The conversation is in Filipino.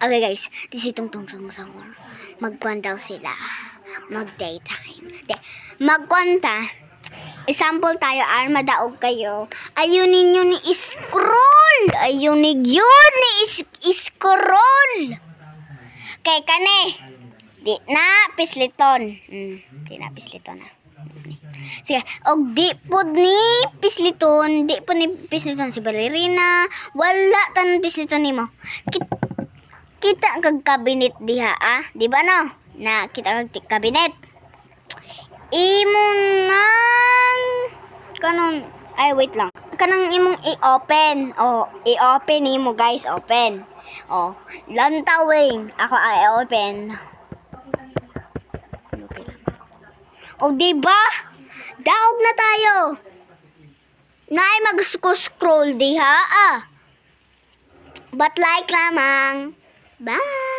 Okay guys, di si Tungtong Song magkuhan daw sila. Mag-daytime. Magkwanta. Example tayo, madaog kayo. Ayunin nyo ni scroll. Ayunin yun ni scroll. Kay kane. Di na pisliton. Di na pisliton na. Sige, og di po ni pisliton si balerina. Wala tan pisliton nimo. Kita kag kabinet diha di ba no? Na kita kag kabinet. Imo nang kanon wait lang. Kanang imong i-open. I-open nimo guys, open. Lantawing ako i-open. Di ba? Daog na tayo. Naay mag-scroll diha But like lamang. Bye!